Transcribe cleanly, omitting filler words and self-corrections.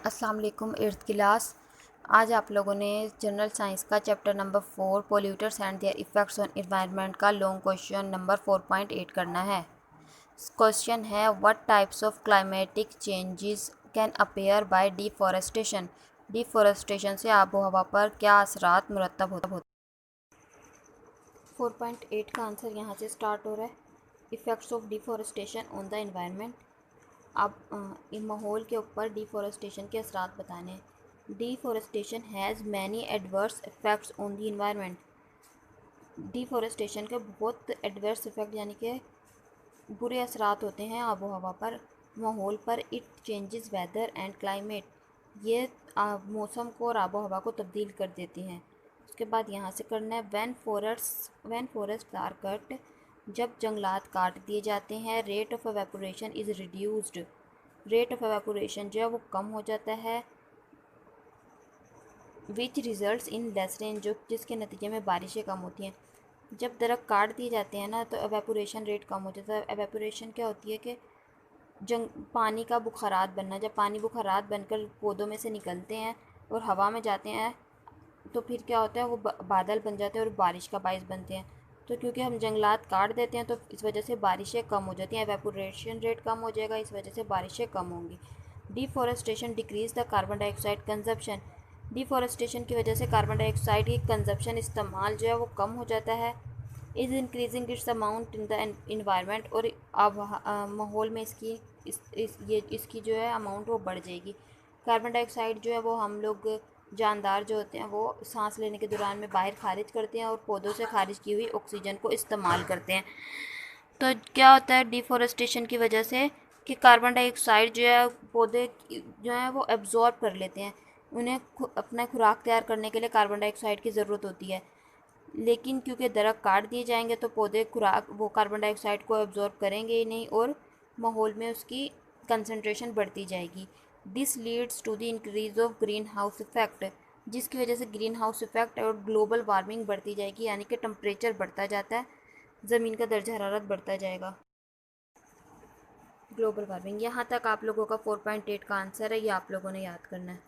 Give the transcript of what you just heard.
अस्सलाम वालेकुम eighth class. आज आप लोगों ने जनरल साइंस का chapter number 4 polluters and their effects on environment का लॉन्ग क्वेश्चन नंबर 4.8 करना है। क्वेश्चन है what types of climatic changes can appear by deforestation. Deforestation से आबो हवा पर क्या असरात मुरतब होते हैं। 4.8 का आंसर यहाँ से स्टार्ट हो रहा है। Effects of deforestation on the environment. अब इन माहौल के ऊपर डिफॉरेस्टेशन के असरात बताने हैं। Deforestation has many adverse effects on the environment. Deforestation के बहुत एडवर्स इफ़ेक्ट यानी कि बुरे असरात होते हैं आबो हवा पर, माहौल पर। It changes weather and climate. ये मौसम को और आबो हवा को तब्दील कर देती हैं। उसके बाद यहाँ से करना है व्हेन फॉरेस्ट आर कट। जब जंगलात काट दिए जाते हैं। Rate of evaporation is reduced. Rate of evaporation जो है वो कम हो जाता है। Which results in less rain, जो जिसके नतीजे में बारिशें कम होती हैं। जब दरख्त काट दिए जाते हैं ना तो एवेपोरेशन रेट कम हो जाता है। एवेपोरेशन क्या होती है कि पानी का बुखारात बनना। जब पानी बुखारात बनकर पौधों में से निकलते हैं और हवा में जाते हैं तो फिर क्या होता है, वो बादल बन जाते हैं और बारिश का बायस बनते हैं। तो क्योंकि हम जंगलात काट देते हैं तो इस वजह से बारिशें कम हो जाती हैं, एवेपोरेशन रेट कम हो जाएगा, इस वजह से बारिशें कम होंगी। Deforestation decrease the carbon dioxide consumption. Deforestation की वजह से कार्बन डाइऑक्साइड की कंजप्शन, इस्तेमाल जो है वो कम हो जाता है। Is increasing its amount in the environment, और अब माहौल में इसकी जो है अमाउंट वो बढ़ जाएगी। कार्बन डाइऑक्साइड जो है वो हम लोग जानदार जो होते हैं वो सांस लेने के दौरान में बाहर खारिज करते हैं और पौधों से खारिज की हुई ऑक्सीजन को इस्तेमाल करते हैं। तो क्या होता है डिफॉरेस्टेशन की वजह से कि कार्बन डाइऑक्साइड जो है पौधे जो है वो एब्जॉर्ब कर लेते हैं। उन्हें अपना खुराक तैयार करने के लिए कार्बन डाइऑक्साइड की ज़रूरत होती है। लेकिन क्योंकि दरख्त काट दिए जाएंगे तो पौधे खुराक वो कार्बन डाइऑक्साइड को एब्जॉर्ब करेंगे ही नहीं और माहौल में उसकी कंसंट्रेशन बढ़ती जाएगी। This leads to the increase of greenhouse effect, जिसकी वजह से ग्रीन हाउस इफेक्ट और ग्लोबल वार्मिंग बढ़ती जाएगी, यानी कि टेम्परेचर बढ़ता जाता है, ज़मीन का दर्जा हरारत बढ़ता जाएगा। Global warming. यहाँ तक आप लोगों का 4.8 का आंसर है, ये आप लोगों ने याद करना है।